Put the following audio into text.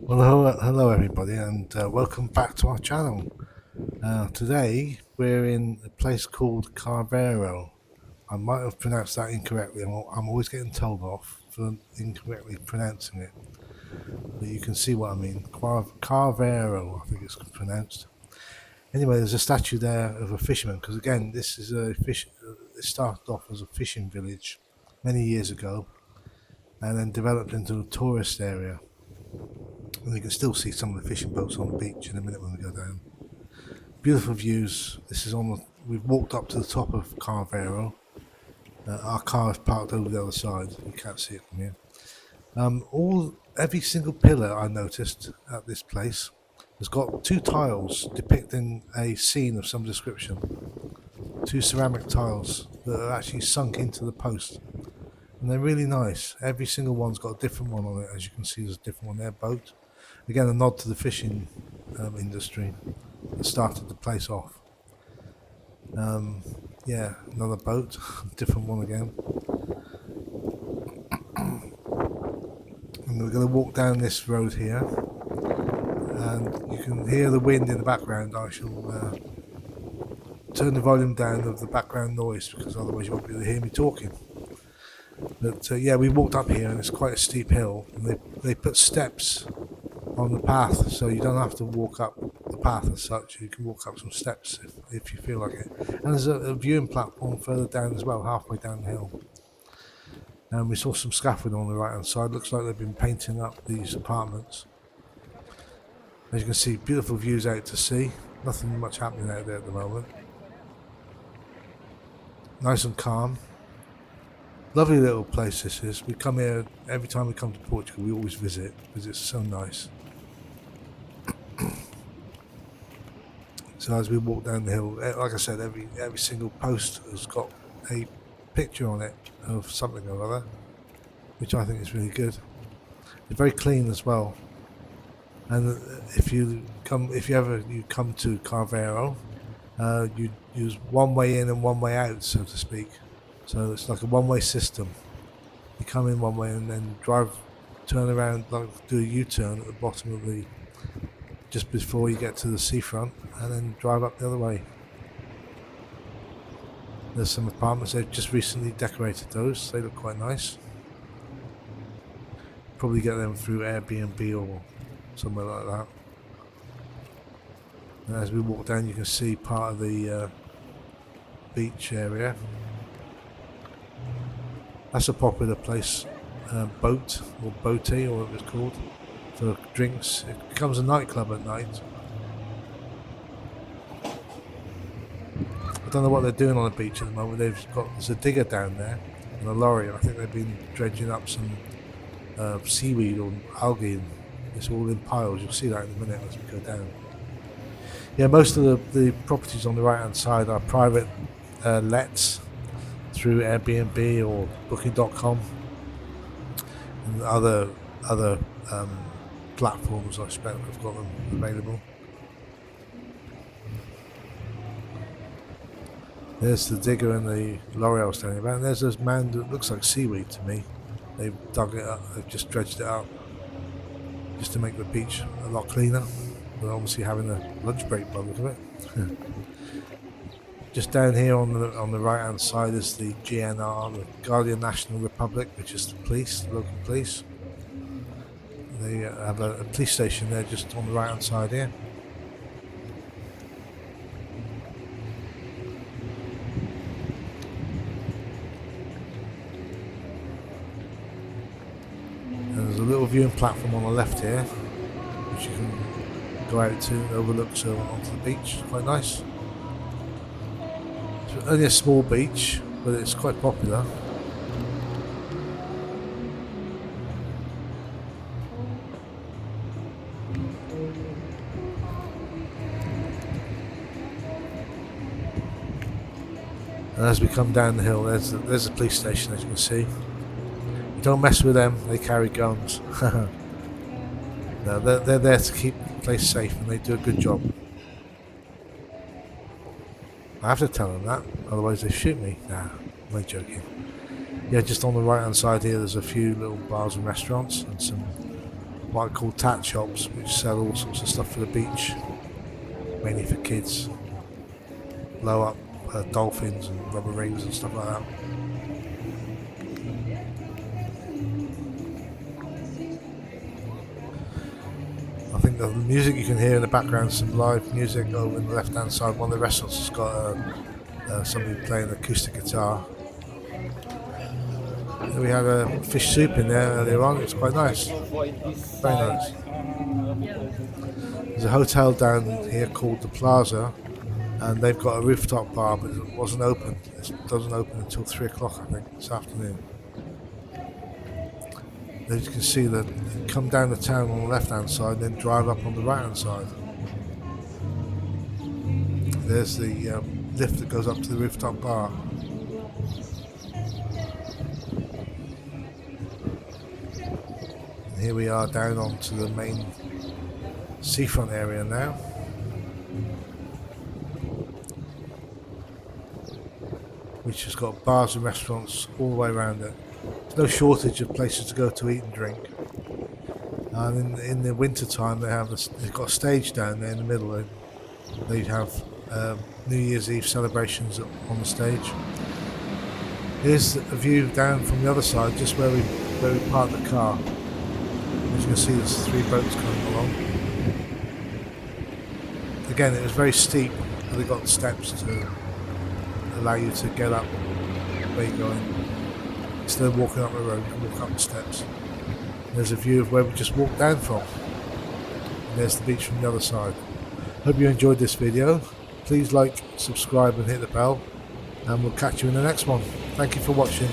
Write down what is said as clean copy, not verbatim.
Well, hello everybody, and welcome back to our channel. Today we're in a place called Carvoiero. I might have pronounced that incorrectly. I'm always getting told off for incorrectly pronouncing it, but you can see what I mean. Carvoiero, I think it's pronounced. Anyway, there's a statue there of a fisherman because again, this is a fish. It started off as a fishing village many years ago, and then developed into a tourist area. And you can still see some of the fishing boats on the beach in a minute when we go down. Beautiful views. This is on the. We've walked up to the top of Carvoiero. Our car is parked over the other side. You can't see it from here. Every single pillar I noticed at this place has got two tiles depicting a scene of some description. Two ceramic tiles that are actually sunk into the post, and they're really nice. Every single one's got a different one on it. As you can see, there's a different one there. Boat. Again, a nod to the fishing industry that started the place off. Yeah, another boat, different one again. And we're going to walk down this road here, and you can hear the wind in the background. I shall turn the volume down of the background noise because otherwise you won't be able to hear me talking. But yeah, we walked up here, and it's quite a steep hill, and they put steps on the path, so you don't have to walk up the path as such. You can walk up some steps if you feel like it. And there's a viewing platform further down as well, halfway down the hill. And we saw some scaffolding on the right hand side. Looks like they've been painting up these apartments. As you can see, beautiful views out to sea. Nothing much happening out there at the moment. Nice and calm. Lovely little place this is. We come here every time we come to Portugal. We always visit because it's so nice. So as we walk down the hill, like I said, every single post has got a picture on it of something or other, which I think is really good. It's very clean as well. And if you come to Carvoiero, you use one way in and one way out, so to speak. So it's like a one-way system. You come in one way and then turn around, like do a U-turn at the bottom of the, just before you get to the seafront, and then drive up the other way. There's some apartments. They've just recently decorated those. They look quite nice. Probably get them through Airbnb or somewhere like that. And as we walk down, you can see part of the beach area. That's a popular place, boat or boaty or whatever it's called, for drinks. It becomes a nightclub at night. I don't know what they're doing on the beach at the moment. There's a digger down there and a lorry. I think they've been dredging up some seaweed or algae. And it's all in piles. You'll see that in a minute as we go down. Yeah, most of the properties on the right hand side are private lets through Airbnb or Booking.com and other platforms. I expect have got them available. There's the digger and the lorry I was telling you about. And there's this man that looks like seaweed to me. They've dug it up. They've just dredged it up just to make the beach a lot cleaner. They're obviously having a lunch break by the look of it. Just down here on the right hand side is the GNR, the Guardian National Republic, which is the police, the local police. They have a police station there just on the right hand side here. And there's a little viewing platform on the left here, which you can go out to and overlooks onto the beach. Quite nice. It's only a small beach, but it's quite popular. And as we come down the hill, there's a police station, as you can see. You don't mess with them; they carry guns. No, they're there to keep the place safe, and they do a good job. I have to tell them that, otherwise they shoot me. Nah, I'm joking. Yeah, just on the right hand side here, there's a few little bars and restaurants and some what I call tat shops, which sell all sorts of stuff for the beach, mainly for kids. Blow up dolphins and rubber rings and stuff like that. I think the music you can hear in the background, some live music over in the left hand side. One of the restaurants has got somebody playing acoustic guitar. And we had a fish soup in there earlier on. It's quite nice, very nice. There's a hotel down here called the Plaza, and they've got a rooftop bar, but it wasn't open. It doesn't open until 3 o'clock, I think, this afternoon. As you can see, that you come down the town on the left hand side and then drive up on the right hand side. There's the lift that goes up to the rooftop bar. And here we are down onto the main seafront area now. Which has got bars and restaurants all the way around it. There's no shortage of places to go to eat and drink. And in the winter time, they've got a stage down there in the middle. They have New Year's Eve celebrations on the stage. Here's a view down from the other side, just where we parked the car. As you can see, there's 3 boats coming along. Again, it was very steep, but they got steps to allow you to get up where you're going. Instead of walking up the road, you can walk up the steps. There's a view of where we just walked down from. And there's the beach from the other side. Hope you enjoyed this video. Please like, subscribe and hit the bell. And we'll catch you in the next one. Thank you for watching.